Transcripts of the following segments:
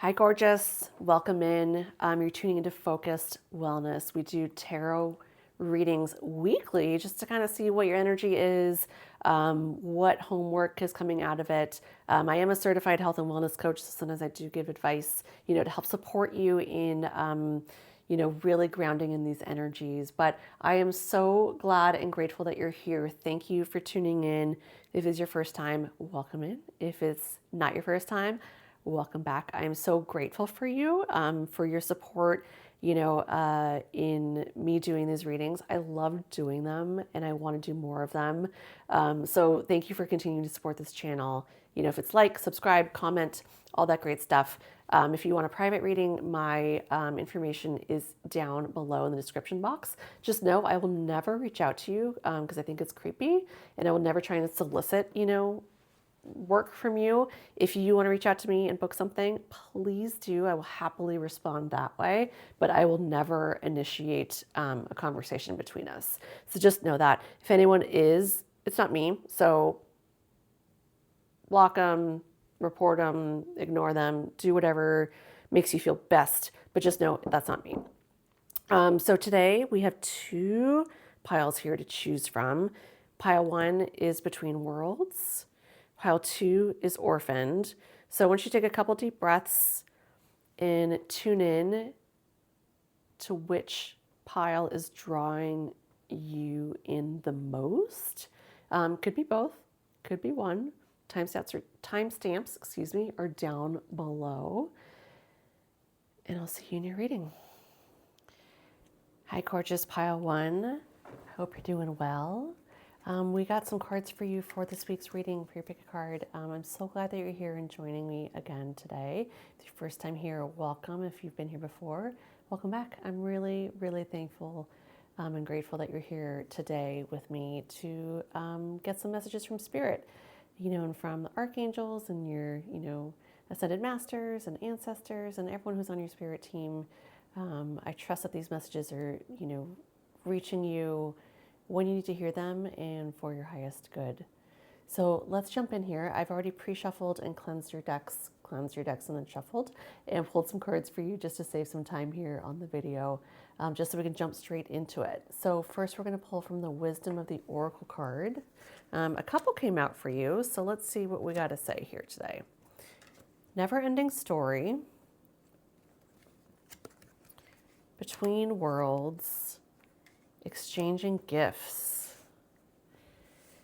Hi, gorgeous. Welcome in. You're tuning into Phocused Wellness. We do tarot readings weekly just to kind of see what your energy is, what homework is coming out of it. I am a certified health and wellness coach, so sometimes I do give advice, to help support you in, really grounding in these energies. But I am so glad and grateful that you're here. Thank you for tuning in. If it's your first time, welcome in. If it's not your first time, welcome back. I'm so grateful for your support, in me doing these readings. I love doing them and I want to do more of them. So thank you for continuing to support this channel. If it's like, subscribe, comment, all that great stuff. If you want a private reading, my information is down below in the description box. Just know I will never reach out to you because I think it's creepy, and I will never try and solicit, work from you. If you want to reach out to me and book something, please do. I will happily respond that way, but I will never initiate a conversation between us. So just know that if anyone is, it's not me. So block them, report them, ignore them, do whatever makes you feel best, but just know that's not me. So today we have two piles here to choose from. Pile 1 is Between Worlds. Pile 2 is Orphaned. So I want you to take a couple deep breaths and tune in to which pile is drawing you in the most. Could be both, could be one. Timestamps, are down below. And I'll see you in your reading. Hi, gorgeous pile 1. Hope you're doing well. We got some cards for you for this week's reading for your pick a card. I'm so glad that you're here and joining me again today. If it's your first time here, welcome. If you've been here before, welcome back. I'm really, really thankful and grateful that you're here today with me to get some messages from Spirit, and from the archangels and your, ascended masters and ancestors and everyone who's on your spirit team. I trust that these messages are, reaching you when you need to hear them and for your highest good. So let's jump in here. I've already pre-shuffled and cleansed your decks and then shuffled and pulled some cards for you just to save some time here on the video, just so we can jump straight into it. So first we're going to pull from the Wisdom of the Oracle card. A couple came out for you, so let's see what we got to say here today. Never-ending story, Between Worlds, Exchanging gifts.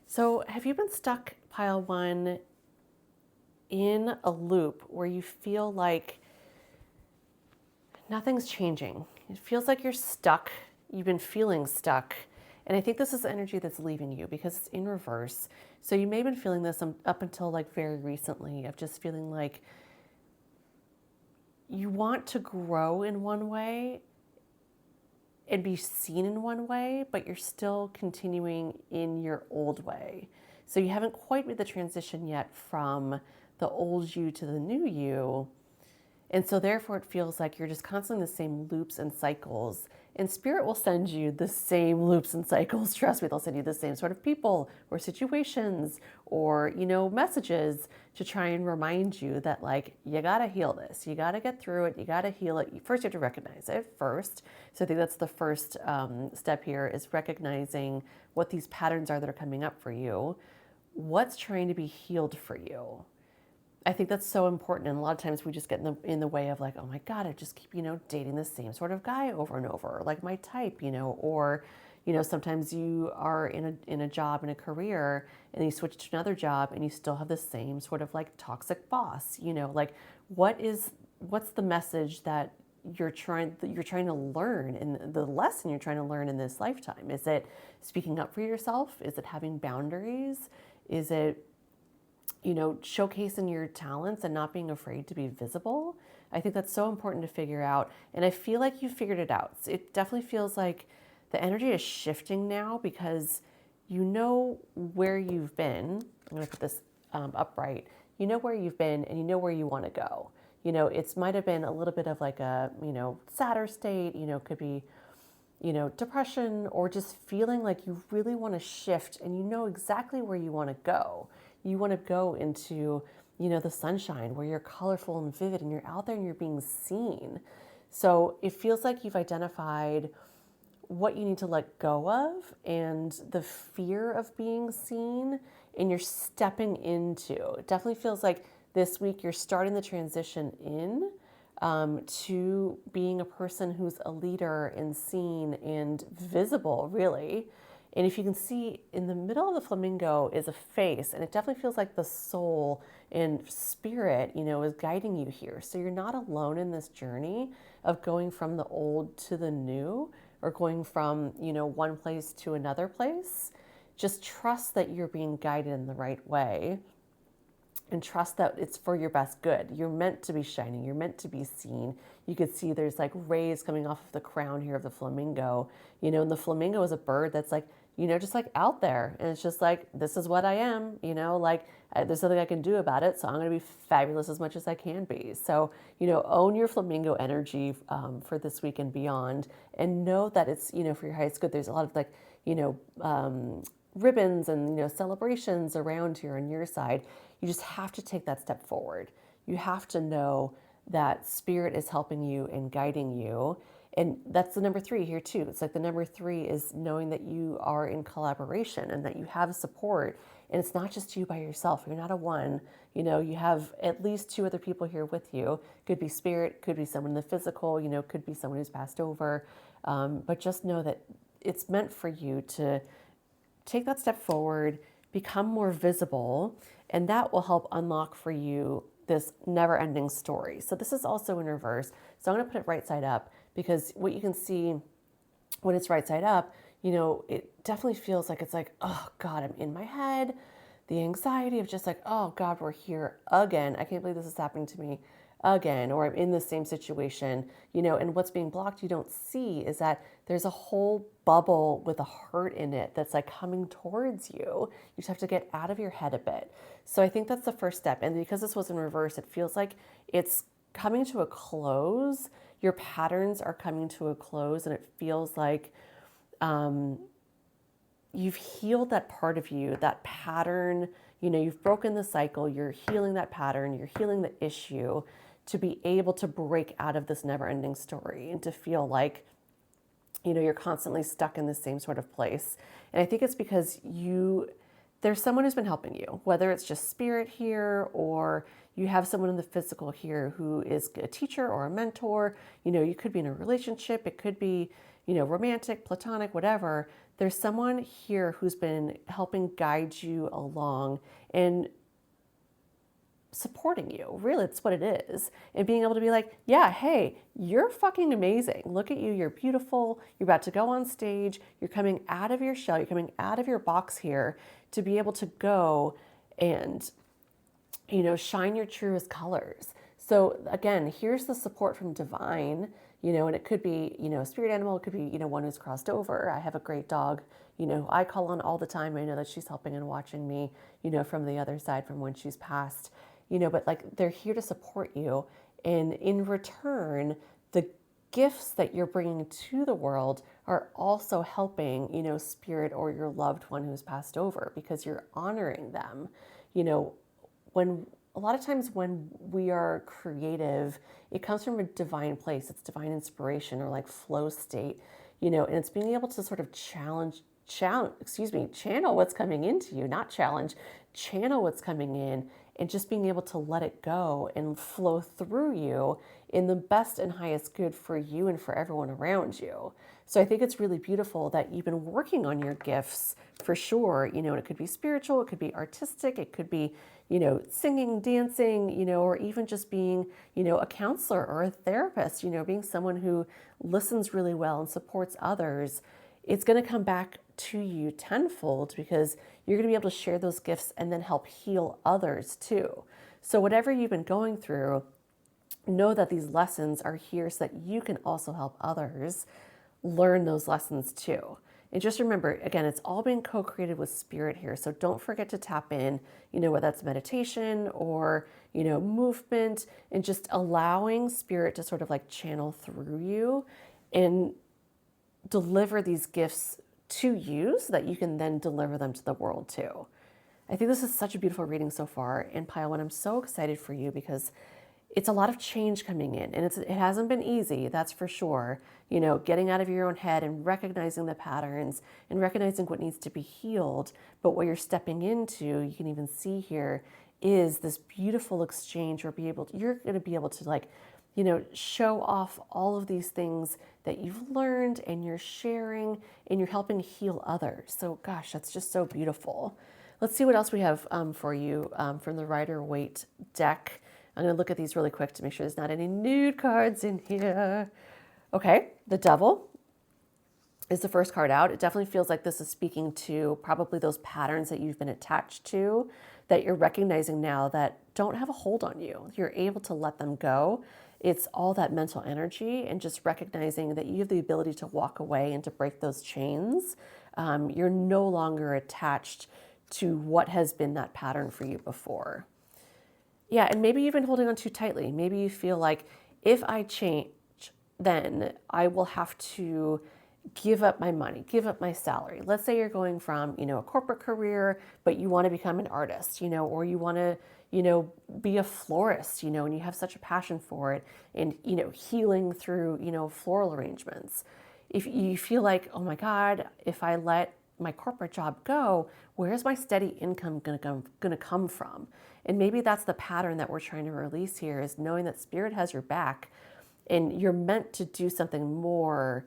So have you been stuck, pile 1, in a loop where you feel like nothing's changing? It feels like you're stuck. You've been feeling stuck. And I think this is the energy that's leaving you because it's in reverse. So you may have been feeling this up until like very recently, of just feeling like you want to grow in one way and be seen in one way, but you're still continuing in your old way. So you haven't quite made the transition yet from the old you to the new you. And so therefore it feels like you're just constantly in the same loops and cycles. And Spirit will send you the same loops and cycles. Trust me, they'll send you the same sort of people or situations or, messages to try and remind you that, like, you got to heal this. You got to get through it. You got to heal it. First, you have to recognize it first. So I think that's the first step here, is recognizing what these patterns are that are coming up for you. What's trying to be healed for you? I think that's so important. And a lot of times we just get in the way of like, oh my God, I just keep, dating the same sort of guy over and over, like my type, or, sometimes you are in a job, in a career, and you switch to another job and you still have the same sort of like toxic boss, like what's the message that you're trying to learn, and the lesson you're trying to learn in this lifetime? Is it speaking up for yourself? Is it having boundaries? Is it showcasing your talents and not being afraid to be visible? I think that's so important to figure out. And I feel like you figured it out. It definitely feels like the energy is shifting now because you know where you've been. I'm going to put this upright. You know where you've been and you know where you want to go. It might have been a little bit of like a, sadder state, could be, depression, or just feeling like you really want to shift and you know exactly where you want to go. You want to go into the sunshine, where you're colorful and vivid and you're out there and you're being seen. So it feels like you've identified what you need to let go of and the fear of being seen, and you're stepping into. It definitely feels like this week you're starting the transition in to being a person who's a leader and seen and visible, really. And if you can see, in the middle of the flamingo is a face, and it definitely feels like the soul and spirit, is guiding you here. So you're not alone in this journey of going from the old to the new, or going from, one place to another place. Just trust that you're being guided in the right way, and trust that it's for your best good. You're meant to be shining. You're meant to be seen. You could see there's like rays coming off of the crown here of the flamingo, and the flamingo is a bird that's like, just like out there. And it's just like, this is what I am, there's nothing I can do about it. So I'm going to be fabulous as much as I can be. So, own your flamingo energy for this week and beyond, and know that it's, for your highest good. There's a lot of like, ribbons and, celebrations around here on your side. You just have to take that step forward. You have to know that spirit is helping you and guiding you. And that's the number 3 here too. It's like the number 3 is knowing that you are in collaboration and that you have support. And it's not just you by yourself. You're not a one. You have at least 2 other people here with you. Could be spirit, could be someone in the physical, could be someone who's passed over. But just know that it's meant for you to take that step forward, become more visible, and that will help unlock for you this never-ending story. So this is also in reverse. So I'm going to put it right side up, because what you can see when it's right side up, it definitely feels like it's like, oh God, I'm in my head. The anxiety of just like, oh God, we're here again. I can't believe this is happening to me again, or I'm in the same situation, and what's being blocked you don't see is that there's a whole bubble with a hurt in it that's like coming towards you. You just have to get out of your head a bit. So I think that's the first step. And because this was in reverse, it feels like it's coming to a close. Your patterns are coming to a close, and it feels like you've healed that part of you, that pattern. You've broken the cycle, you're healing that pattern, you're healing the issue, to be able to break out of this never-ending story and to feel like, you're constantly stuck in the same sort of place. And I think it's because there's someone who's been helping you, whether it's just spirit here, or you have someone in the physical here who is a teacher or a mentor. You could be in a relationship. It could be, romantic, platonic, whatever. There's someone here who's been helping guide you along and supporting you. Really, it's what it is. And being able to be like, yeah, hey, you're fucking amazing. Look at you. You're beautiful. You're about to go on stage. You're coming out of your shell. You're coming out of your box here to be able to go and, shine your truest colors. So again, here's the support from divine, and it could be, a spirit animal. It could be, one who's crossed over. I have a great dog, I call on all the time. I know that she's helping and watching me, from the other side, from when she's passed. But like, they're here to support you. And in return, the gifts that you're bringing to the world are also helping, spirit or your loved one who's passed over, because you're honoring them. When a lot of times when we are creative, it comes from a divine place. It's divine inspiration, or like flow state, and it's being able to sort of channel what's coming into you, not challenge, channel what's coming in, and just being able to let it go and flow through you in the best and highest good for you and for everyone around you. So I think it's really beautiful that you've been working on your gifts for sure. And it could be spiritual, it could be artistic, it could be, singing, dancing, or even just being, a counselor or a therapist, being someone who listens really well and supports others. It's going to come back to you tenfold, because you're going to be able to share those gifts and then help heal others too. So whatever you've been going through, know that these lessons are here so that you can also help others learn those lessons too. And just remember, again, it's all being co-created with spirit here. So don't forget to tap in, whether that's meditation or, movement, and just allowing spirit to sort of like channel through you and deliver these gifts to you so that you can then deliver them to the world too. I think this is such a beautiful reading so far. And Pile, I'm so excited for you because it's a lot of change coming in, and it hasn't been easy, that's for sure. Getting out of your own head and recognizing the patterns and recognizing what needs to be healed. But what you're stepping into, you can even see here, is this beautiful exchange where you're going to be able to show off all of these things that you've learned and you're sharing and you're helping heal others. So gosh, that's just so beautiful. Let's see what else we have for you from the Rider-Waite deck. I'm going to look at these really quick to make sure there's not any nude cards in here. Okay, the Devil is the first card out. It definitely feels like this is speaking to probably those patterns that you've been attached to that you're recognizing now that don't have a hold on you. You're able to let them go. It's all that mental energy and just recognizing that you have the ability to walk away and to break those chains. You're no longer attached to what has been that pattern for you before. Yeah, and maybe you've been holding on too tightly. Maybe you feel like if I change, then I will have to give up my money, give up my salary. Let's say you're going from, a corporate career, but you want to become an artist, or you want to, be a florist, and you have such a passion for it and, healing through, floral arrangements. If you feel like, oh my God, if I let my corporate job go, where's my steady income going to come from? And maybe that's the pattern that we're trying to release here, is knowing that Spirit has your back and you're meant to do something more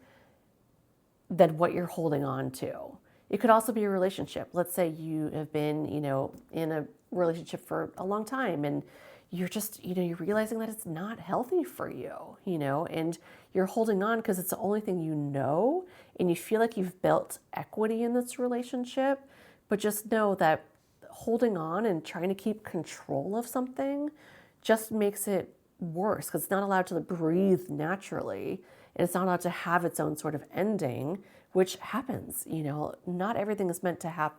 than what you're holding on to. It could also be a relationship. Let's say you have been, in a relationship for a long time and you're just, you're realizing that it's not healthy for you, and you're holding on because it's the only thing and you feel like you've built equity in this relationship, but just know that holding on and trying to keep control of something just makes it worse because it's not allowed to breathe naturally and it's not allowed to have its own sort of ending, which happens. Not everything is meant to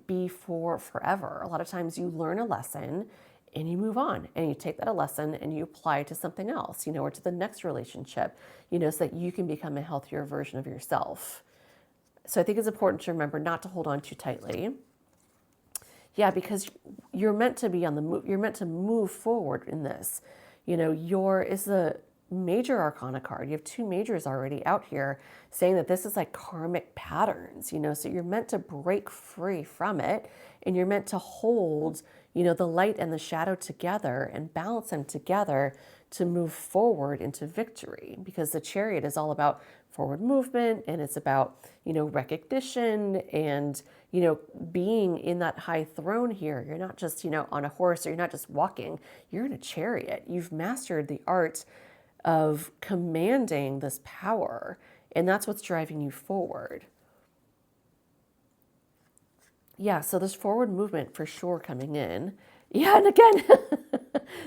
be for forever. A lot of times you learn a lesson and you move on and you take that a lesson and you apply it to something else, or to the next relationship, so that you can become a healthier version of yourself. So I think it's important to remember not to hold on too tightly. Yeah, because you're meant to be on the move. You're meant to move forward in this. Is the major arcana card. You have two majors already out here saying that this is like karmic patterns, so you're meant to break free from it and you're meant to hold, the light and the shadow together and balance them together to move forward into victory, because the Chariot is all about forward movement and it's about, recognition and, being in that high throne here. You're not just, on a horse, or you're not just walking, you're in a chariot. You've mastered the art of commanding this power, and that's what's driving you forward. Yeah, so there's forward movement for sure coming in. Yeah, and again,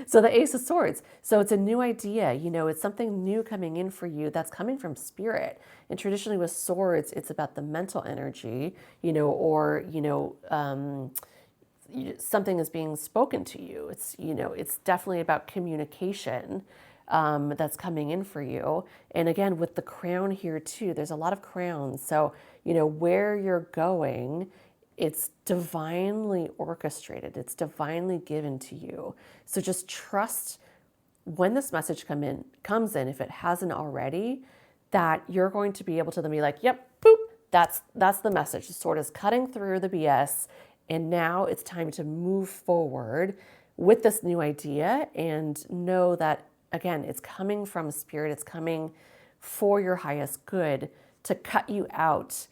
so the Ace of Swords. So it's a new idea, it's something new coming in for you that's coming from Spirit. And traditionally with swords, it's about the mental energy, or, something is being spoken to you. It's definitely about communication that's coming in for you. And again, with the crown here too, there's a lot of crowns. So, where you're going, it's divinely orchestrated. It's divinely given to you. So just trust when this message comes in, if it hasn't already, that you're going to be able to then be like, yep, boop, that's the message. The sword is cutting through the BS. And now it's time to move forward with this new idea and know that, again, it's coming from Spirit. It's coming for your highest good to cut you out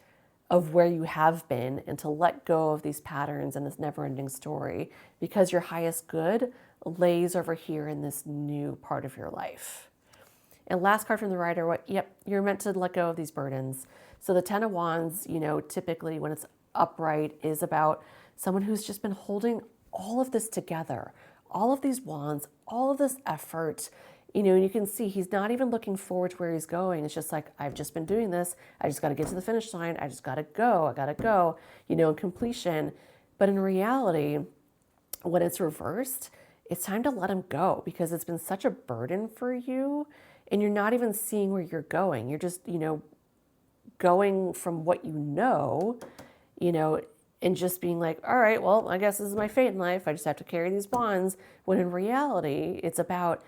of where you have been and to let go of these patterns and this never-ending story, because your highest good lays over here in this new part of your life. And last card from the Rider, yep, you're meant to let go of these burdens. So the Ten of Wands, typically when it's upright, is about someone who's just been holding all of this together, all of these wands, all of this effort, and you can see he's not even looking forward to where he's going. It's just like, I've just been doing this. I just got to get to the finish line. I just got to go. I got to go, in completion. But in reality, when it's reversed, it's time to let him go, because it's been such a burden for you and you're not even seeing where you're going. You're just, going from what you know, and just being like, all right, well, I guess this is my fate in life. I just have to carry these wands. When in reality, it's about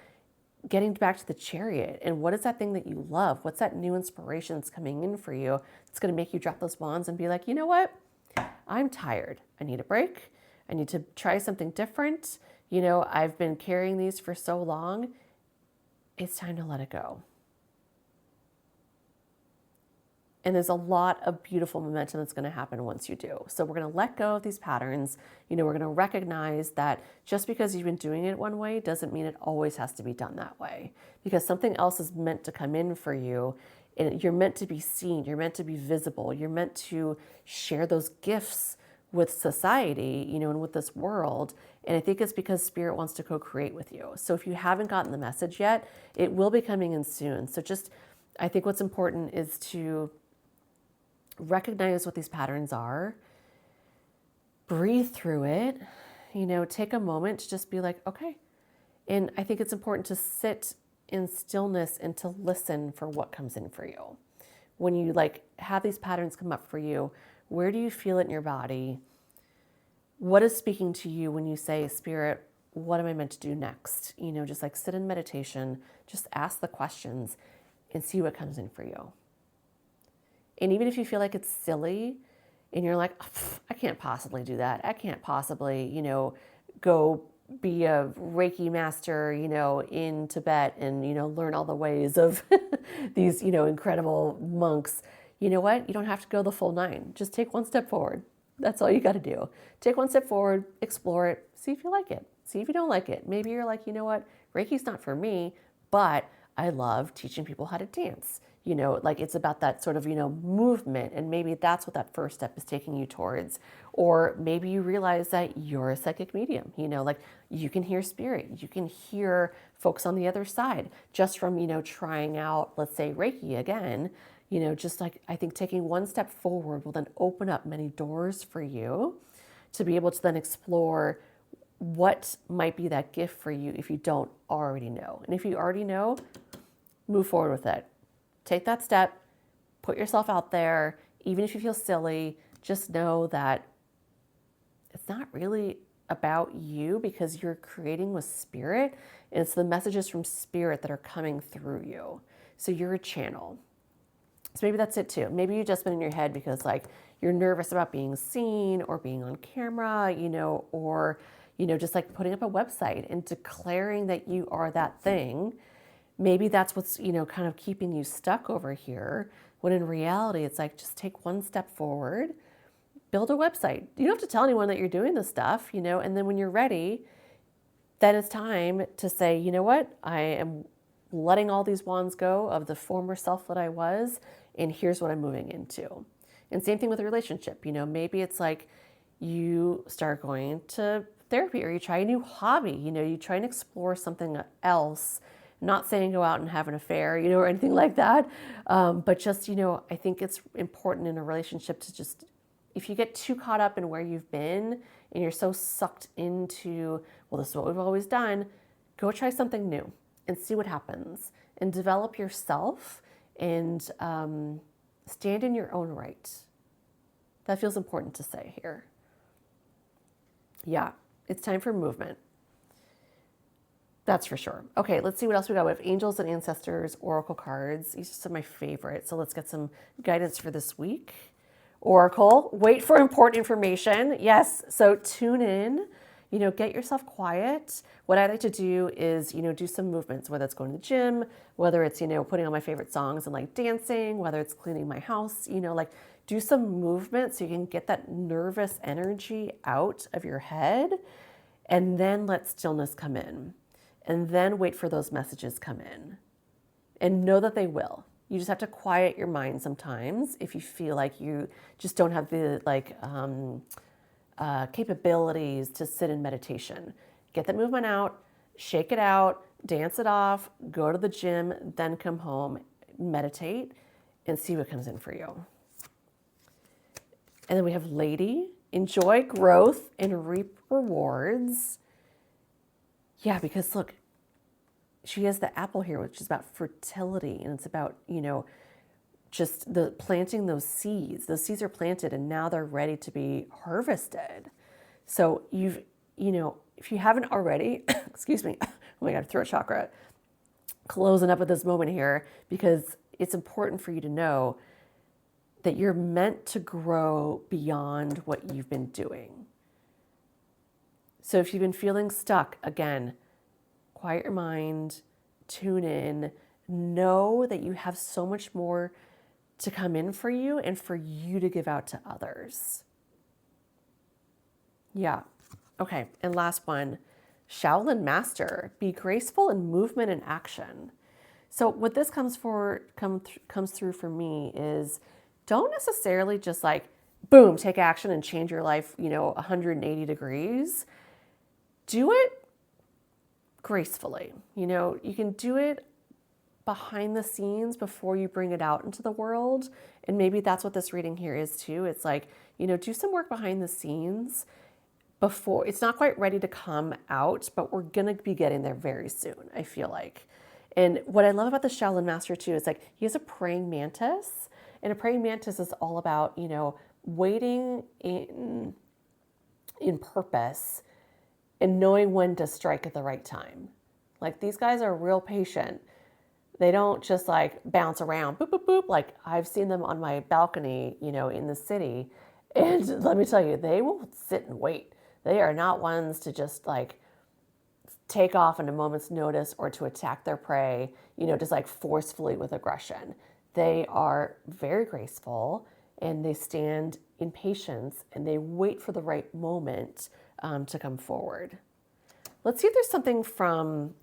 getting back to the chariot. And what is that thing that you love? What's that new inspiration that's coming in for you? It's going to make you drop those wands and be like, you know what? I'm tired. I need a break. I need to try something different. I've been carrying these for so long. It's time to let it go. And there's a lot of beautiful momentum that's going to happen once you do. So we're going to let go of these patterns. We're going to recognize that just because you've been doing it one way doesn't mean it always has to be done that way. Because something else is meant to come in for you. And you're meant to be seen. You're meant to be visible. You're meant to share those gifts with society, and with this world. And I think it's because Spirit wants to co-create with you. So if you haven't gotten the message yet, it will be coming in soon. So I think what's important is to recognize what these patterns are, breathe through it, take a moment to just be like, okay. And I think it's important to sit in stillness and to listen for what comes in for you. When you have these patterns come up for you, where do you feel it in your body? What is speaking to you when you say, Spirit, what am I meant to do next? Just sit in meditation, just ask the questions and see what comes in for you. And even if you feel like it's silly and you're like, I can't possibly do that. I can't possibly, go be a Reiki master, in Tibet and, learn all the ways of these, incredible monks. You know what? You don't have to go the full 9. Just take one step forward. That's all you got to do. Take one step forward, explore it, see if you like it. See if you don't like it. Maybe you're like, you know what? Reiki's not for me, but I love teaching people how to dance. It's about that sort of, movement. And maybe that's what that first step is taking you towards. Or maybe you realize that you're a psychic medium, you can hear spirit. You can hear folks on the other side just from, trying out, let's say, Reiki again. I think taking one step forward will then open up many doors for you to be able to then explore what might be that gift for you if you don't already know. And if you already know, move forward with it. Take that step, put yourself out there. Even if you feel silly, just know that it's not really about you because you're creating with spirit. And it's the messages from spirit that are coming through you. So you're a channel. So maybe that's it too. Maybe you've just been in your head because you're nervous about being seen or being on camera, or, just putting up a website and declaring that you are that thing. Maybe that's what's, kind of keeping you stuck over here, when in reality, it's just take one step forward, build a website. You don't have to tell anyone that you're doing this stuff, and then when you're ready, then it's time to say, you know what, I am letting all these wands go of the former self that I was, and here's what I'm moving into. And same thing with a relationship. Maybe it's you start going to therapy or you try a new hobby, you try and explore something else. Not saying go out and have an affair, or anything like that. But just, I think it's important in a relationship to just, if you get too caught up in where you've been and you're so sucked into, well, this is what we've always done, go try something new and see what happens and develop yourself and stand in your own right. That feels important to say here. Yeah, it's time for movement. That's for sure. Okay, let's see what else we got. We have angels and ancestors, oracle cards. These are some of my favorites. So let's get some guidance for this week. Oracle, wait for important information. Yes, so tune in, get yourself quiet. What I like to do is, do some movements, whether it's going to the gym, whether it's, putting on my favorite songs and dancing, whether it's cleaning my house, do some movement so you can get that nervous energy out of your head, and then let stillness come in. And then wait for those messages come in and know that they will. You just have to quiet your mind sometimes if you feel like you just don't have the capabilities to sit in meditation. Get that movement out, shake it out, dance it off, go to the gym, then come home, meditate, and see what comes in for you. And then we have Lady, enjoy growth and reap rewards. Yeah, because look, she has the apple here, which is about fertility, and it's about, just the planting those seeds. Those seeds are planted and now they're ready to be harvested. So if you haven't already, excuse me, oh my God, throat chakra, closing up at this moment here, because it's important for you to know that you're meant to grow beyond what you've been doing. So if you've been feeling stuck, again, quiet your mind, tune in, know that you have so much more to come in for you and for you to give out to others. Yeah. Okay. And last one, Shaolin Master, be graceful in movement and action. So what this comes through for me is don't necessarily just like, boom, take action and change your life, 180 degrees. Do it gracefully. You can do it behind the scenes before you bring it out into the world. And maybe that's what this reading here is too. It's like, do some work behind the scenes before it's not quite ready to come out, but we're going to be getting there very soon, I feel like. And what I love about the Shaolin Master too is like he has a praying mantis, and a praying mantis is all about, waiting in purpose and knowing when to strike at the right time. Like these guys are real patient. They don't just like bounce around, boop, boop, boop. Like I've seen them on my balcony, in the city. And let me tell you, they will sit and wait. They are not ones to just like take off in a moment's notice or to attack their prey, just like forcefully with aggression. They are very graceful and they stand in patience and they wait for the right moment to come forward. Let's see if there's something from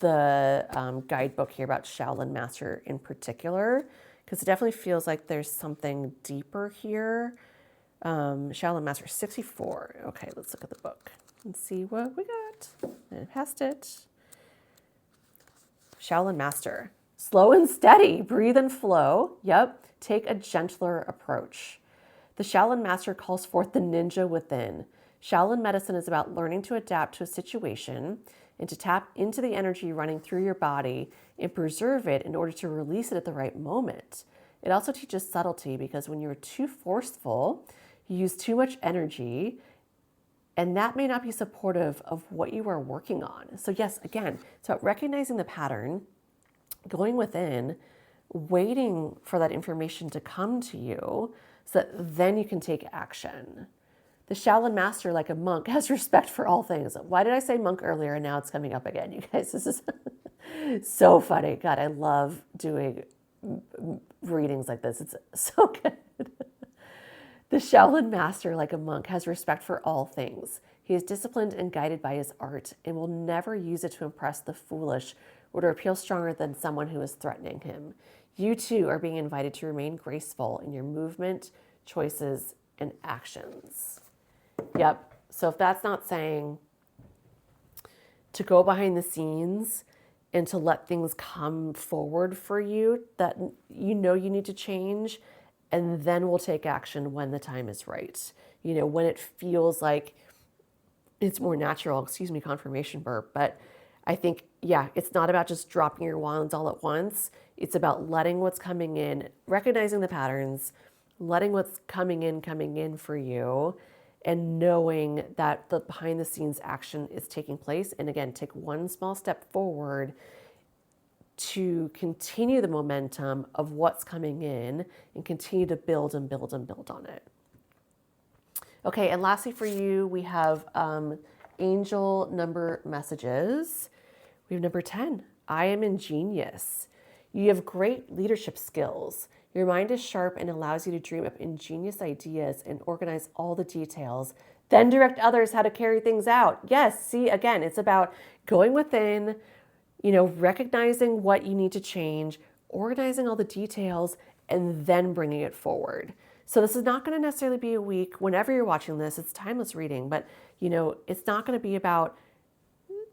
the guidebook here about Shaolin Master in particular, because it definitely feels like there's something deeper here. Shaolin Master 64. Okay, let's look at the book and see what we got. I passed it. Shaolin Master. Slow and steady. Breathe and flow. Yep. Take a gentler approach. The Shaolin Master calls forth the ninja within. Shaolin medicine is about learning to adapt to a situation and to tap into the energy running through your body and preserve it in order to release it at the right moment. It also teaches subtlety because when you're too forceful, you use too much energy, and that may not be supportive of what you are working on. So yes, again, it's about recognizing the pattern, going within, waiting for that information to come to you so that then you can take action. The Shaolin Master, like a monk, has respect for all things. Why did I say monk earlier and now it's coming up again? You guys, this is so funny. God, I love doing readings like this. It's so good. The Shaolin Master, like a monk, has respect for all things. He is disciplined and guided by his art and will never use it to impress the foolish or to appeal stronger than someone who is threatening him. You too are being invited to remain graceful in your movement, choices, and actions. Yep. So if that's not saying to go behind the scenes and to let things come forward for you that you need to change, and then we'll take action when the time is right. When it feels like it's more natural, confirmation burp. But I think, it's not about just dropping your wands all at once. It's about letting what's coming in, recognizing the patterns, letting what's coming in for you, and knowing that the behind the scenes action is taking place. And again, take one small step forward to continue the momentum of what's coming in and continue to build and build and build on it. Okay, and lastly for you, we have angel number messages. We have number 10. I am ingenious. You have great leadership skills. Your mind is sharp and allows you to dream up ingenious ideas and organize all the details, then direct others how to carry things out. Yes, see, again, it's about going within, recognizing what you need to change, organizing all the details, and then bringing it forward. So this is not going to necessarily be a week. Whenever you're watching this, it's timeless reading, but it's not going to be about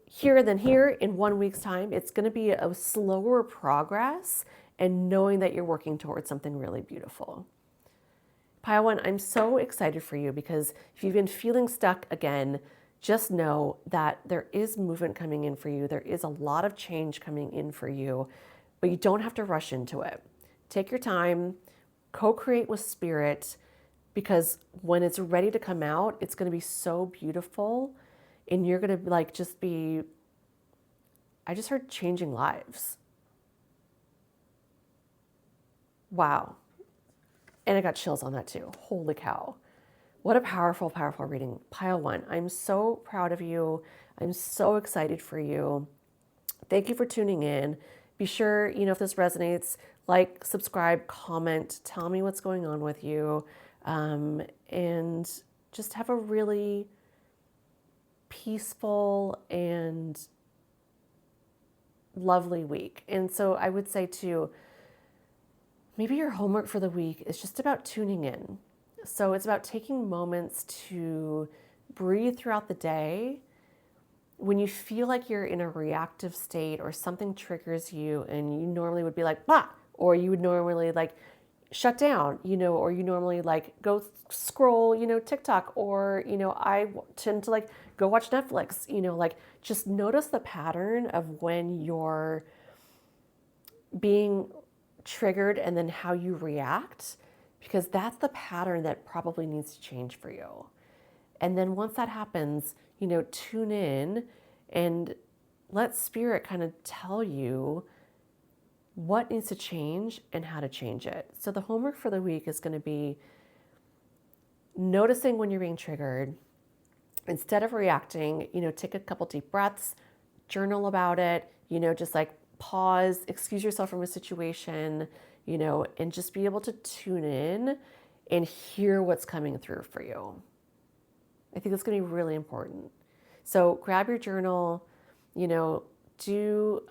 here and then here in 1 week's time. It's going to be a slower progress and knowing that you're working towards something really beautiful. Pile One, I'm so excited for you because if you've been feeling stuck again, just know that there is movement coming in for you. There is a lot of change coming in for you, but you don't have to rush into it. Take your time, co-create with spirit, because when it's ready to come out, it's going to be so beautiful, and you're going to like just be, I just heard changing lives. Wow. And I got chills on that too. Holy cow. What a powerful, powerful reading. Pile one. I'm so proud of you. I'm so excited for you. Thank you for tuning in. Be sure, if this resonates, like, subscribe, comment, tell me what's going on with you, and just have a really peaceful and lovely week. And so I would say too, maybe your homework for the week is just about tuning in. So it's about taking moments to breathe throughout the day. When you feel like you're in a reactive state or something triggers you and you normally would be like, bah, or you would normally like shut down, or you normally like go scroll, TikTok, or, I tend to like go watch Netflix, like just notice the pattern of when you're being triggered and then how you react, because that's the pattern that probably needs to change for you. And then once that happens, tune in and let spirit kind of tell you what needs to change and how to change it. So the homework for the week is going to be noticing when you're being triggered. Instead of reacting, take a couple deep breaths, journal about it, just like pause, excuse yourself from a situation, and just be able to tune in and hear what's coming through for you. I think that's going to be really important. So grab your journal, do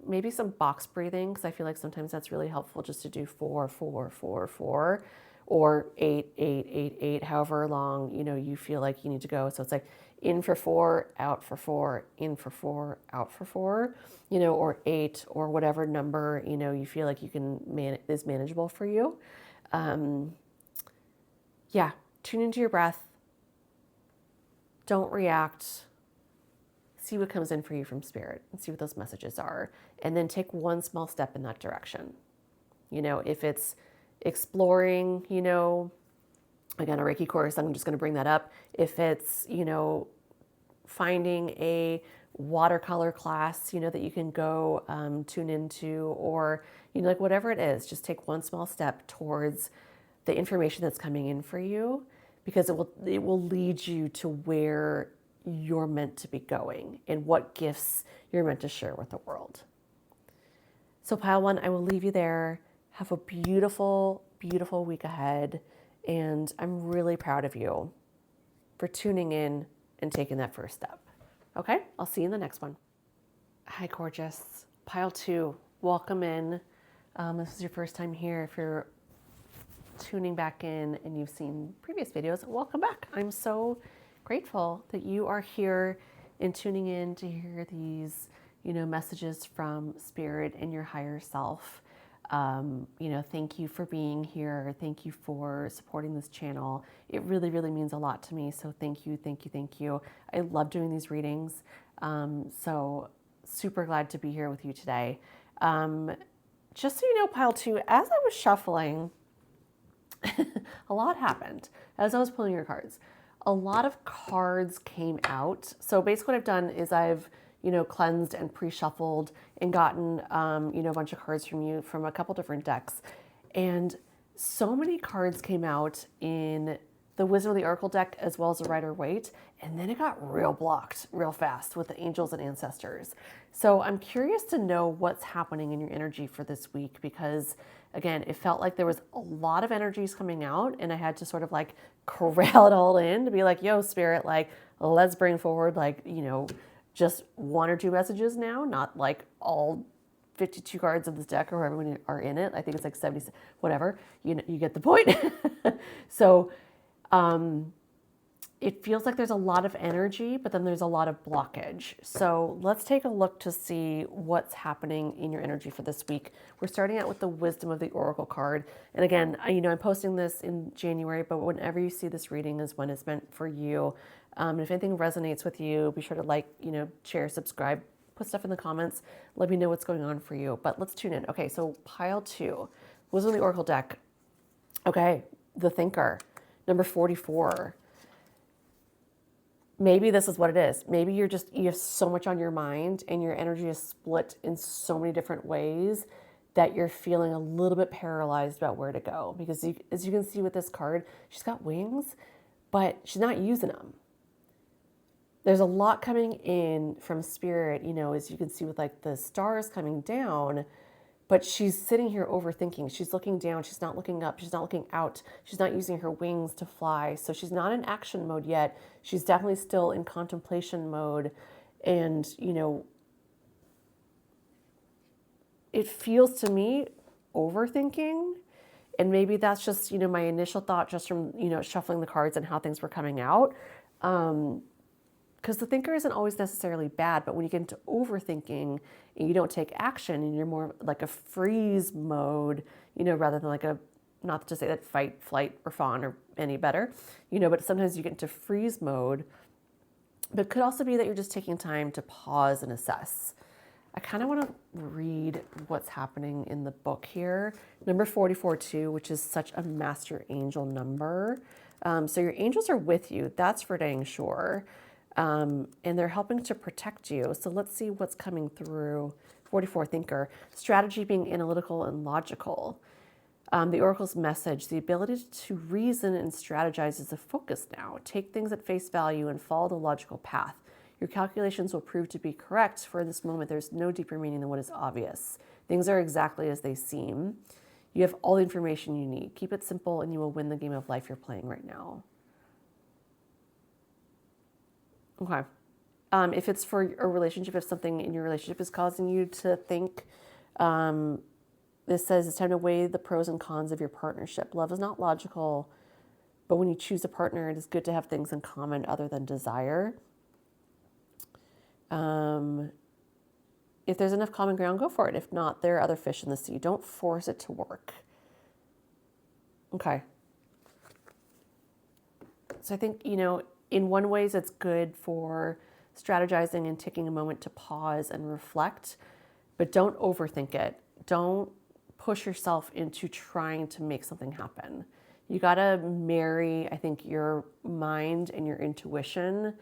maybe some box breathing, because I feel like sometimes that's really helpful just to do 4, 4, 4, 4, or 8, 8, 8, 8, however long, you feel like you need to go. So it's like in for 4, out for 4, in for 4, out for 4, or 8, or whatever number, you feel like you can is manageable for you. Yeah, tune into your breath. Don't react. See what comes in for you from spirit and see what those messages are. And then take one small step in that direction. If it's exploring, again, a Reiki course, I'm just going to bring that up. If it's, finding a watercolor class, that you can go tune into, or, like whatever it is, just take one small step towards the information that's coming in for you, because it will lead you to where you're meant to be going and what gifts you're meant to share with the world. So pile one, I will leave you there. Have a beautiful, beautiful week ahead. And I'm really proud of you for tuning in and taking that first step. Okay, I'll see you in the next one. Hi, gorgeous. Pile two, welcome in. This is your first time here. If you're tuning back in and you've seen previous videos, welcome back. I'm so grateful that you are here and tuning in to hear these, messages from spirit and your higher self. Thank you for being here. Thank you for supporting this channel. It really, really means a lot to me. So thank you, thank you, thank you. I love doing these readings. So super glad to be here with you today. Just so you know, pile two, as I was shuffling, a lot happened as I was pulling your cards. A lot of cards came out. So basically what I've done is I've, cleansed and pre-shuffled and gotten, a bunch of cards from you from a couple different decks. And so many cards came out in the Wisdom of the Oracle deck as well as the Rider-Waite. And then it got real blocked real fast with the angels and ancestors. So I'm curious to know what's happening in your energy for this week, because again, it felt like there was a lot of energies coming out and I had to sort of like corral it all in to be like, yo, spirit, like, let's bring forward like, just 1 or 2 messages now, not like all 52 cards of this deck or however many are in it. I think it's like 70, whatever, you get the point. So, it feels like there's a lot of energy, but then there's a lot of blockage. So let's take a look to see what's happening in your energy for this week. We're starting out with the Wisdom of the Oracle card. And again, I'm posting this in January, but whenever you see this reading is when it's meant for you. And if anything resonates with you, be sure to like, share, subscribe, put stuff in the comments. Let me know what's going on for you. But let's tune in. Okay, so pile two. Wisdom of the Oracle deck. Okay, the Thinker, number 44. Maybe this is what it is. Maybe you have so much on your mind and your energy is split in so many different ways that you're feeling a little bit paralyzed about where to go. Because as you can see with this card, she's got wings, but she's not using them. There's a lot coming in from spirit, as you can see with like the stars coming down, but she's sitting here overthinking. She's looking down. She's not looking up. She's not looking out. She's not using her wings to fly. So she's not in action mode yet. She's definitely still in contemplation mode. And, it feels to me overthinking. And maybe that's just, my initial thought just from, shuffling the cards and how things were coming out. Because the Thinker isn't always necessarily bad, but when you get into overthinking and you don't take action and you're more like a freeze mode, rather than like not to say that fight, flight, or fawn are any better, but sometimes you get into freeze mode. But it could also be that you're just taking time to pause and assess. I kind of want to read what's happening in the book here. Number 44 too, which is such a master angel number. So your angels are with you. That's for dang sure. And they're helping to protect you. So let's see what's coming through. 44 Thinker. Strategy being analytical and logical. The Oracle's message, the ability to reason and strategize is a focus now. Take things at face value and follow the logical path. Your calculations will prove to be correct. For this moment, there's no deeper meaning than what is obvious. Things are exactly as they seem. You have all the information you need. Keep it simple and you will win the game of life you're playing right now. Okay. If it's for a relationship, if something in your relationship is causing you to think, this says it's time to weigh the pros and cons of your partnership. Love is not logical, but when you choose a partner, it is good to have things in common other than desire. If there's enough common ground, go for it. If not, there are other fish in the sea. Don't force it to work. Okay. So I think, in one ways it's good for strategizing and taking a moment to pause and reflect, but don't overthink it. Don't push yourself into trying to make something happen. You got to marry, I think, your mind and your intuition.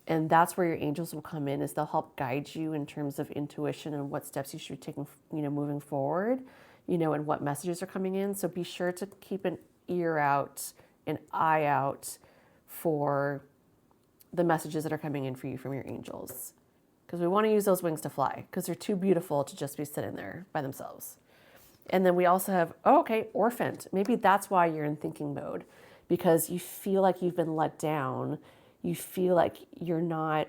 And that's where your angels will come in, is they'll help guide you in terms of intuition and what steps you should be taking, moving forward, and what messages are coming in. So be sure to keep an ear out, an eye out for the messages that are coming in for you from your angels. Because we want to use those wings to fly, because they're too beautiful to just be sitting there by themselves. And then we also have, orphaned. Maybe that's why you're in thinking mode, because you feel like you've been let down. You feel like you're not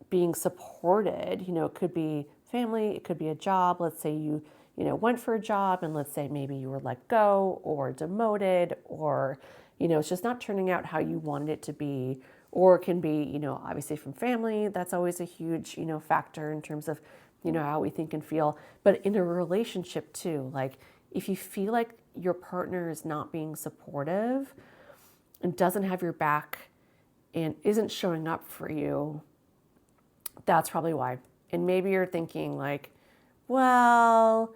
being supported. It could be family, it could be a job. Let's say you went for a job and let's say maybe you were let go or demoted, or, it's just not turning out how you wanted it to be. Or it can be, obviously from family. That's always a huge, factor in terms of, how we think and feel. But in a relationship too, like if you feel like your partner is not being supportive and doesn't have your back and isn't showing up for you, that's probably why. And maybe you're thinking like, well,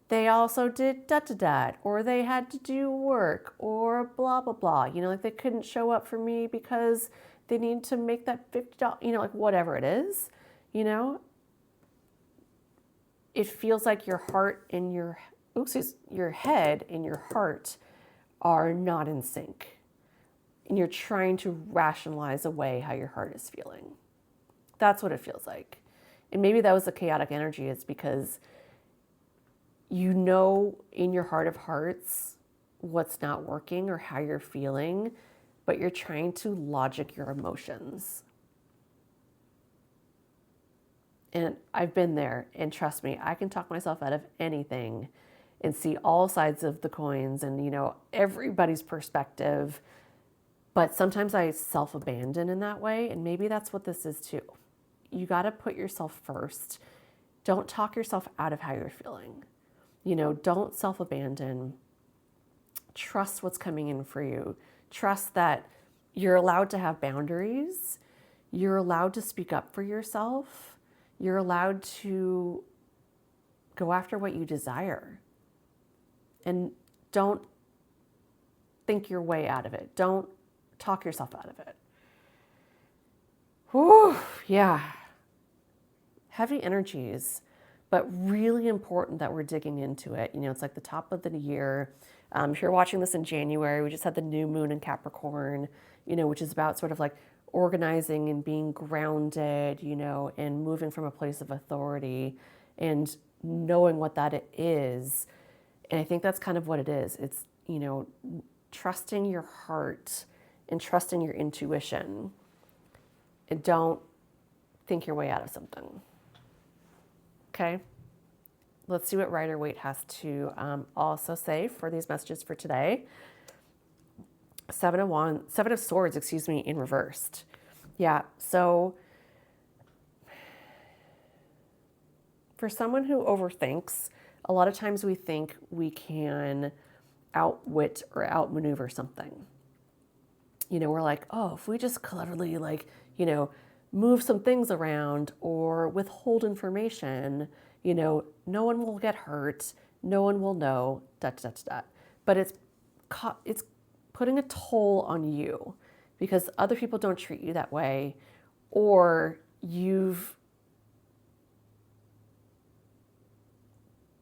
they also did da-da-da, or they had to do work, or blah, blah, blah. Like they couldn't show up for me because they need to make that $50, like whatever it is, It feels like your heart and your head and your heart are not in sync. And you're trying to rationalize away how your heart is feeling. That's what it feels like. And maybe that was the chaotic energy, is because in your heart of hearts what's not working or how you're feeling, but you're trying to logic your emotions. And I've been there, and trust me, I can talk myself out of anything and see all sides of the coins and, everybody's perspective. But sometimes I self-abandon in that way, and maybe that's what this is too. You got to put yourself first. Don't talk yourself out of how you're feeling. Don't self-abandon. Trust what's coming in for you. Trust that you're allowed to have boundaries. You're allowed to speak up for yourself. You're allowed to go after what you desire. And don't think your way out of it. Don't talk yourself out of it. Whew, yeah. Heavy energies, but really important that we're digging into it. It's like the top of the year. If you're watching this in January, we just had the new moon in Capricorn, which is about sort of like organizing and being grounded, and moving from a place of authority and knowing what that is. And I think that's kind of what it is. It's, trusting your heart and trusting your intuition, and don't think your way out of something. Okay, let's see what Rider-Waite has to also say for these messages for today. Seven of Swords, in reversed. Yeah, so for someone who overthinks, a lot of times we think we can outwit or outmaneuver something. We're like, oh, if we just cleverly move some things around or withhold information, no one will get hurt, no one will know, But it's putting a toll on you because other people don't treat you that way, or you've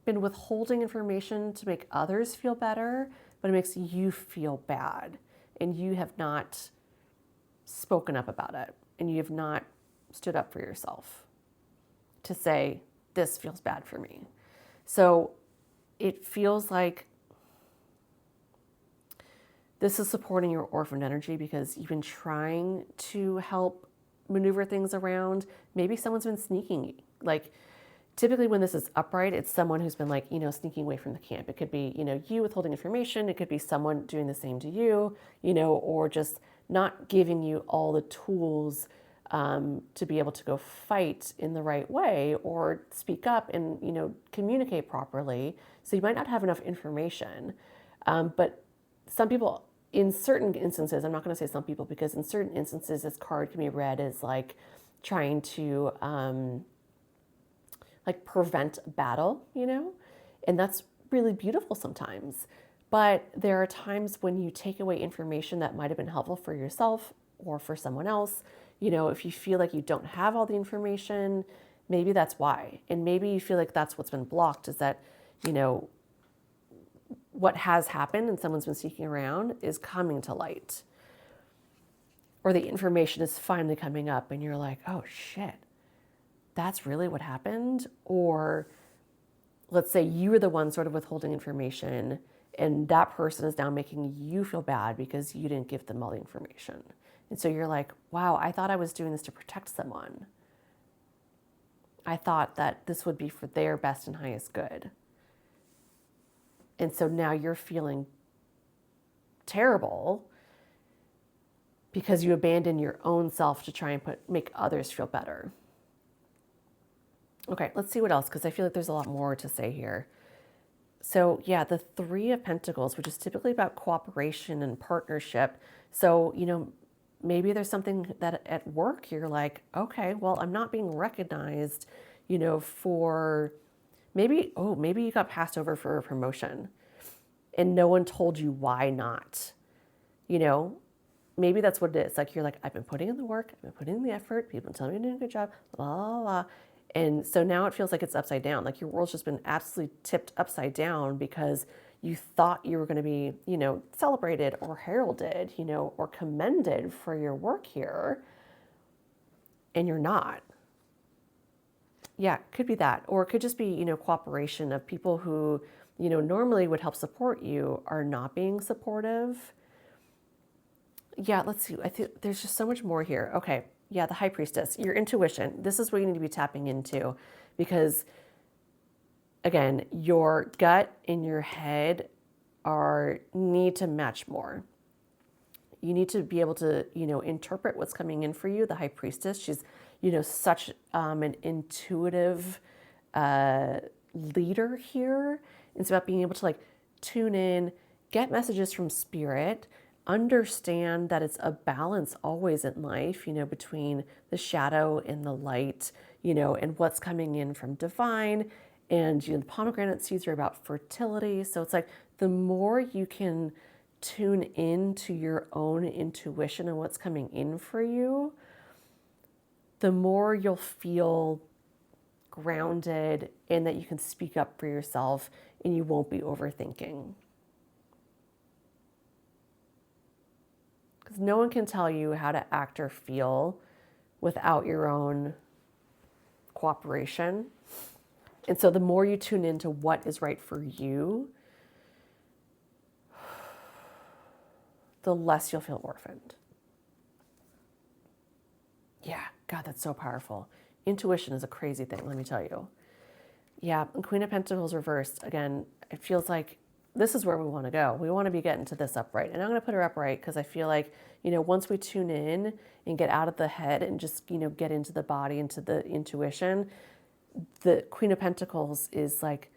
been withholding information to make others feel better, but it makes you feel bad, and you have not spoken up about it, and you have not stood up for yourself to say, this feels bad for me. So it feels like this is supporting your orphan energy because you've been trying to help maneuver things around. Maybe someone's been sneaking, typically when this is upright, it's someone who's been sneaking away from the camp. It could be, you withholding information. It could be someone doing the same to you, or just not giving you all the tools to be able to go fight in the right way or speak up and, communicate properly. So you might not have enough information. But some people, in certain instances, I'm not going to say some people, because in certain instances, this card can be read as trying to prevent a battle, and that's really beautiful sometimes. But there are times when you take away information that might have been helpful for yourself or for someone else. If you feel like you don't have all the information, maybe that's why. And maybe you feel like that's what's been blocked, is that, what has happened and someone's been seeking around is coming to light. Or the information is finally coming up and you're like, oh shit, that's really what happened. Or let's say you were the one sort of withholding information and that person is now making you feel bad because you didn't give them all the information. And so you're like, wow, I thought I was doing this to protect someone. I thought that this would be for their best and highest good. And so now you're feeling terrible because you abandon your own self to try and make others feel better. Okay, let's see what else, because I feel like there's a lot more to say here. So yeah, the Three of Pentacles, which is typically about cooperation and partnership. So, maybe there's something that at work you're like, okay, well, I'm not being recognized, for maybe you got passed over for a promotion and no one told you why not. Maybe that's what it is. You're like, I've been putting in the work, I've been putting in the effort, people tell me I'm doing a good job, blah, blah, blah. And so now it feels like it's upside down. Your world's just been absolutely tipped upside down because you thought you were going to be, celebrated or heralded, or commended for your work here, and you're not. Yeah, it could be that. Or it could just be, cooperation of people who, normally would help support you are not being supportive. Yeah, let's see. I think there's just so much more here. Okay. Yeah, the High Priestess, your intuition. This is what you need to be tapping into because, again, your gut and your head need to match more. You need to be able to, interpret what's coming in for you. The High Priestess, she's, such an intuitive leader here. It's about being able to tune in, get messages from spirit, understand that it's a balance always in life, between the shadow and the light, and what's coming in from divine. And the pomegranate seeds are about fertility. So it's the more you can tune in to your own intuition and what's coming in for you, the more you'll feel grounded and that you can speak up for yourself and you won't be overthinking. Because no one can tell you how to act or feel without your own cooperation. And so the more you tune into what is right for you, the less you'll feel orphaned. Yeah, God, that's so powerful. Intuition is a crazy thing, let me tell you. Yeah, and Queen of Pentacles reversed, again, it feels like this is where we want to go. We want to be getting to this upright. And I'm going to put her upright because I feel like, once we tune in and get out of the head and just, get into the body, into the intuition, the Queen of Pentacles is like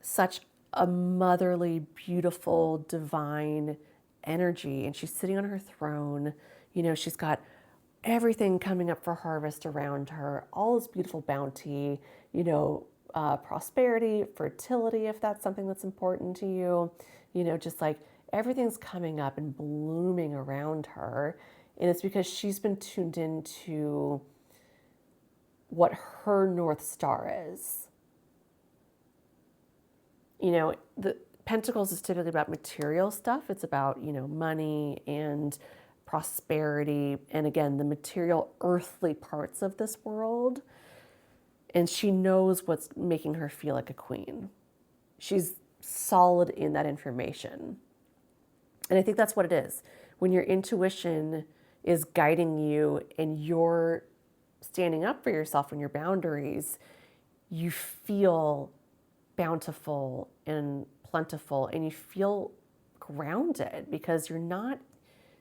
such a motherly, beautiful, divine energy. And she's sitting on her throne. She's got everything coming up for harvest around her, all this beautiful bounty, prosperity, fertility, if that's something that's important to you, just like everything's coming up and blooming around her. And it's because she's been tuned into what her North Star is. The Pentacles is typically about material stuff. It's about, money and prosperity. And again, the material earthly parts of this world. And she knows what's making her feel like a queen. She's solid in that information. And I think that's what it is. When your intuition is guiding you and you're standing up for yourself and your boundaries, you feel bountiful and plentiful and you feel grounded because you're not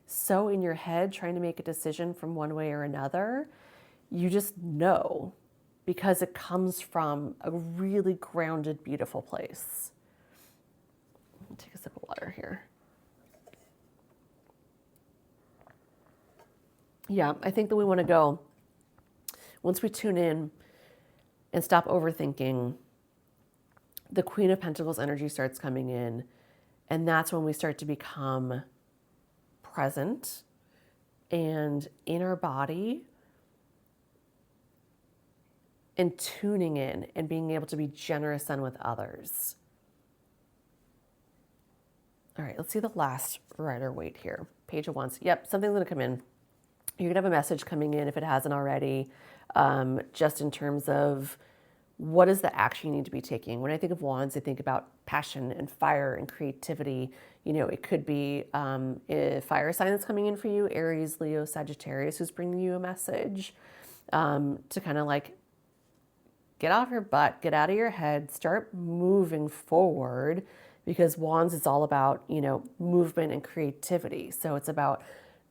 so in your head trying to make a decision from one way or another. You just know because it comes from a really grounded, beautiful place. Let me take a sip of water here. Yeah, I think that we want to go, once we tune in and stop overthinking, the Queen of Pentacles energy starts coming in, and that's when we start to become present and in our body and tuning in and being able to be generous and with others. All right, let's see the last Rider Waite here. Page of Wands. Yep, something's going to come in. You're going to have a message coming in if it hasn't already, just in terms of what is the action you need to be taking. When I think of Wands, I think about passion and fire and creativity. It could be a fire sign that's coming in for you, Aries, Leo, Sagittarius, who's bringing you a message to kind of like get off your butt, get out of your head, start moving forward, because Wands is all about, movement and creativity. So it's about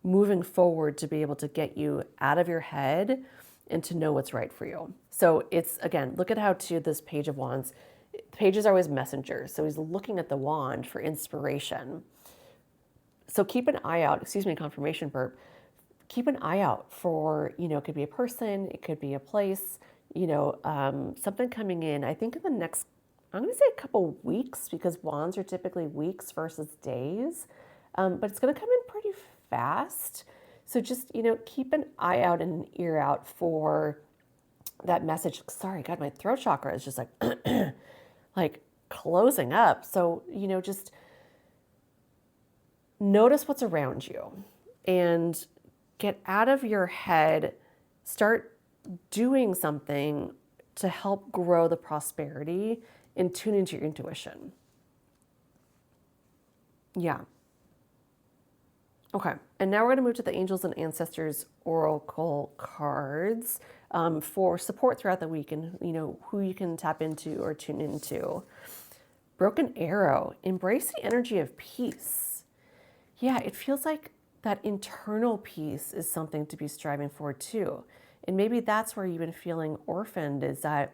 moving forward to be able to get you out of your head and to know what's right for you. So it's, again, look at how to this Page of Wands, the pages are always messengers. So he's looking at the wand for inspiration. So keep an eye out, confirmation burp. Keep an eye out for, it could be a person, it could be a place, something coming in. I think in the next, I'm going to say a couple weeks, because Wands are typically weeks versus days, but it's going to come in pretty fast. So just, keep an eye out and an ear out for that message. Sorry, God, my throat chakra is just like, like closing up. So, just notice what's around you and get out of your head. Start doing something to help grow the prosperity and tune into your intuition. Yeah. Okay, and now we're going to move to the Angels and Ancestors Oracle cards for support throughout the week and, who you can tap into or tune into. Broken Arrow, embrace the energy of peace. Yeah, it feels like that internal peace is something to be striving for too. And maybe that's where you've been feeling orphaned, is that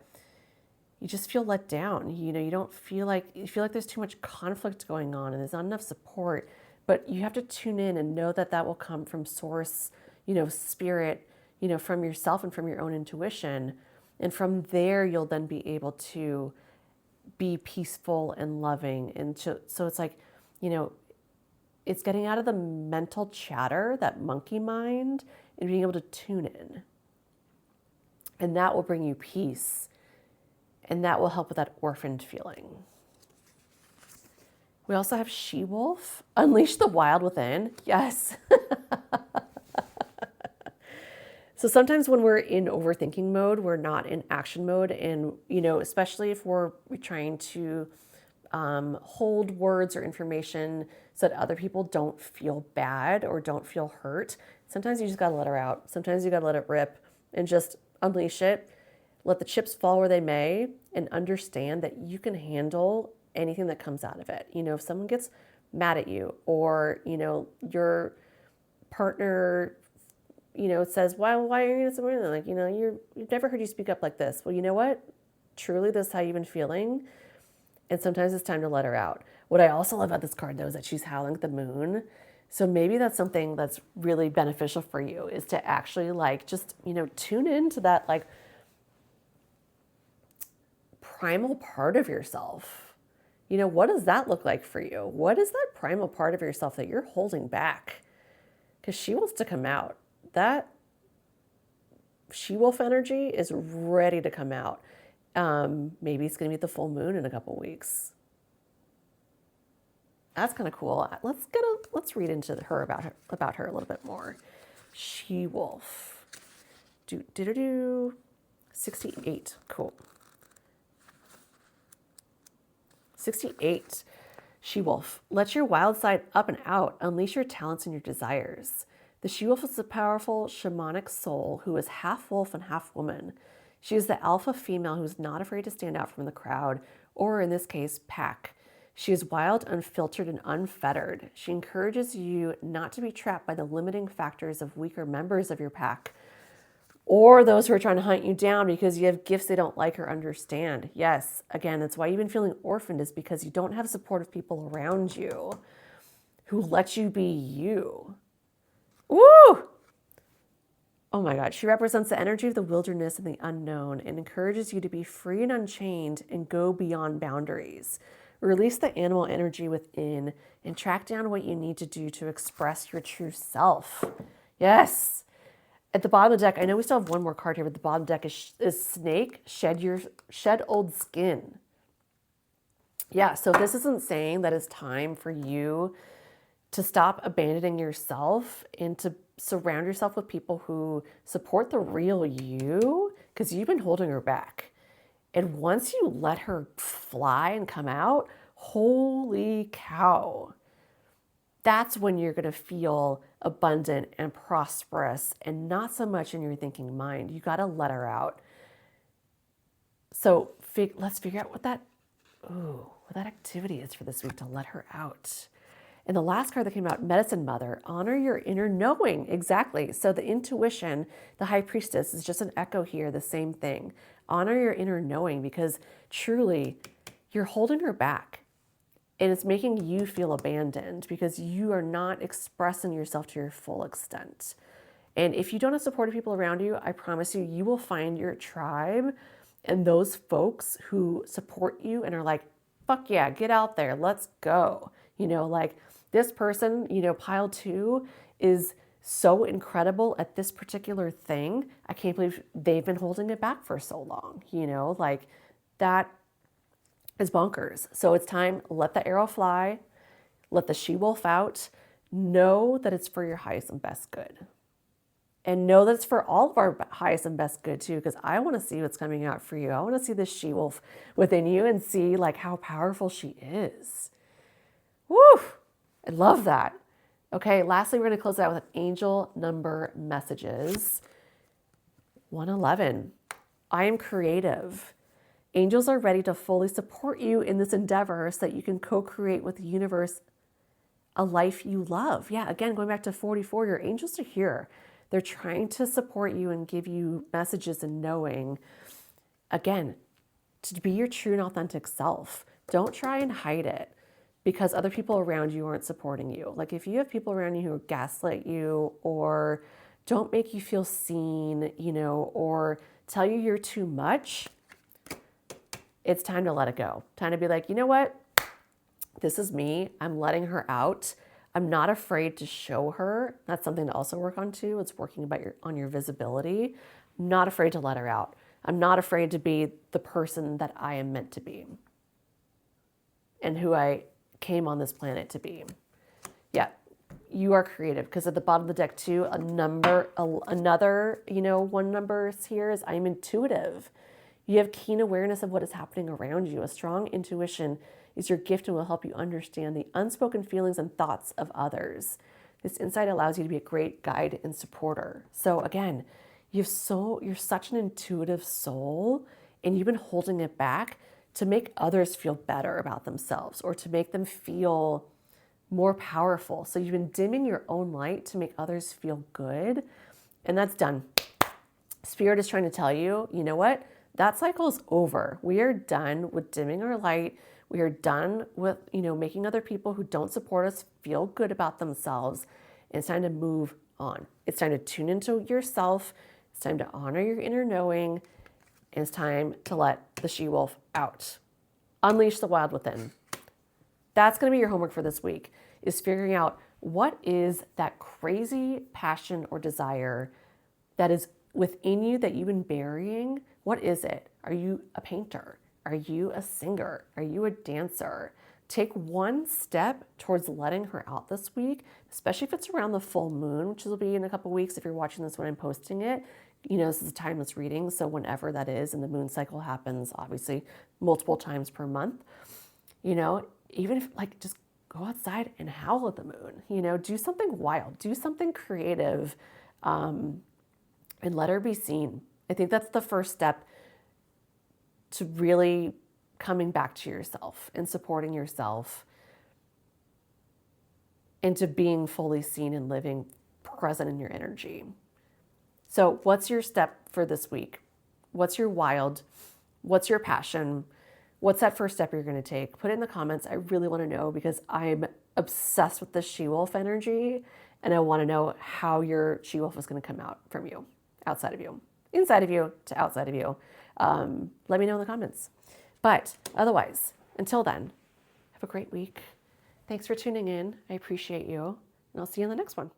you just feel let down. You don't feel like, you feel like there's too much conflict going on and there's not enough support. But you have to tune in and know that that will come from source, spirit, from yourself and from your own intuition. And from there, you'll then be able to be peaceful and loving. And so it's like, you know, it's getting out of the mental chatter, that monkey mind, and being able to tune in. And that will bring you peace. And that will help with that orphaned feeling. We also have she-wolf, unleash the wild within. Yes. So sometimes when we're in overthinking mode, we're not in action mode. And, you know, especially if we're trying to hold words or information so that other people don't feel bad or don't feel hurt, sometimes you just got to let her out. Sometimes you got to let it rip and just unleash it. Let the chips fall where they may, and understand that you can handle anything that comes out of it. You know, if someone gets mad at you, or, you know, your partner, you know, says, why are you going to somewhere? Like, you know, you've never heard you speak up like this. Well, you know what? Truly, this is how you've been feeling. And sometimes it's time to let her out. What I also love about this card, though, is that she's howling at the moon. So maybe that's something that's really beneficial for you, is to actually like just, you know, tune into that like primal part of yourself. You know, what does that look like for you? What is that primal part of yourself that you're holding back? Because she wants to come out. That she-wolf energy is ready to come out. Maybe it's going to be the full moon in a couple weeks. That's kind of cool. Let's read into her about her a little bit more. She-wolf. 68. Cool. 68. She-wolf. Let your wild side up and out. Unleash your talents and your desires. The she-wolf is a powerful shamanic soul who is half wolf and half woman. She is the alpha female who is not afraid to stand out from the crowd, or in this case, pack. She is wild, unfiltered, and unfettered. She encourages you not to be trapped by the limiting factors of weaker members of your pack, or those who are trying to hunt you down because you have gifts they don't like or understand. Yes, again, that's why you've been feeling orphaned, is because you don't have supportive people around you who let you be you. Woo! Oh my God. She represents the energy of the wilderness and the unknown, and encourages you to be free and unchained and go beyond boundaries. Release the animal energy within and track down what you need to do to express your true self. Yes. At the bottom of the deck, I know we still have one more card here, but the bottom deck is Snake, shed old skin. Yeah, so this isn't saying that it's time for you to stop abandoning yourself and to surround yourself with people who support the real you, because you've been holding her back. And once you let her fly and come out, holy cow, that's when you're going to feel abundant and prosperous, and not so much in your thinking mind. You got to let her out. So let's figure out what that activity is for this week to let her out. And the last card that came out, Medicine Mother, honor your inner knowing. Exactly. So the intuition, the High Priestess, is just an echo here, the same thing. Honor your inner knowing, because truly you're holding her back. And it's making you feel abandoned because you are not expressing yourself to your full extent. And if you don't have supportive people around you, I promise you, you will find your tribe and those folks who support you and are like, fuck yeah, get out there, let's go. You know, like this person, you know, pile 2 is so incredible at this particular thing. I can't believe they've been holding it back for so long. You know, like that is bonkers. So it's time, let the arrow fly, let the she-wolf out, know that it's for your highest and best good. And know that it's for all of our highest and best good too, because I want to see what's coming out for you. I want to see this she-wolf within you and see like how powerful she is. Woo! I love that. Okay, lastly, we're going to close out with angel number messages. 111. I am creative. Angels are ready to fully support you in this endeavor so that you can co-create with the universe a life you love. Yeah, again, going back to 44, your angels are here. They're trying to support you and give you messages and knowing, again, to be your true and authentic self. Don't try and hide it because other people around you aren't supporting you. Like if you have people around you who gaslight you or don't make you feel seen, you know, or tell you you're too much, It's time to let it go. Time to be like, you know what? This is me. I'm letting her out. I'm not afraid to show her. That's something to also work on too. It's working on your visibility. I'm not afraid to let her out. I'm not afraid to be the person that I am meant to be and who I came on this planet to be. Yeah, you are creative, because at the bottom of the deck too, another, one number here is I'm intuitive. You have keen awareness of what is happening around you. A strong intuition is your gift and will help you understand the unspoken feelings and thoughts of others. This insight allows you to be a great guide and supporter. So again, you're such an intuitive soul, and you've been holding it back to make others feel better about themselves or to make them feel more powerful. So you've been dimming your own light to make others feel good, and that's done. Spirit is trying to tell you, you know what? That cycle is over. We are done with dimming our light. We are done with, making other people who don't support us feel good about themselves. And it's time to move on. It's time to tune into yourself. It's time to honor your inner knowing. And it's time to let the she-wolf out. Unleash the wild within. That's going to be your homework for this week, is figuring out what is that crazy passion or desire that is within you that you've been burying. What is it? Are you a painter? Are you a singer? Are you a dancer? Take one step towards letting her out this week, especially if it's around the full moon, which will be in a couple weeks if you're watching this when I'm posting it. This is a timeless reading, so whenever that is, and the moon cycle happens obviously multiple times per month. Even if just go outside and howl at the moon, do something wild, do something creative, and let her be seen. I think that's the first step to really coming back to yourself and supporting yourself, and to being fully seen and living present in your energy. So what's your step for this week? What's your wild? What's your passion? What's that first step you're going to take? Put it in the comments. I really want to know, because I'm obsessed with the she-wolf energy, and I want to know how your she-wolf is going to come out from you, outside of you, inside of you to outside of you. Let me know in the comments. But otherwise, until then, have a great week. Thanks for tuning in. I appreciate you, and I'll see you in the next one.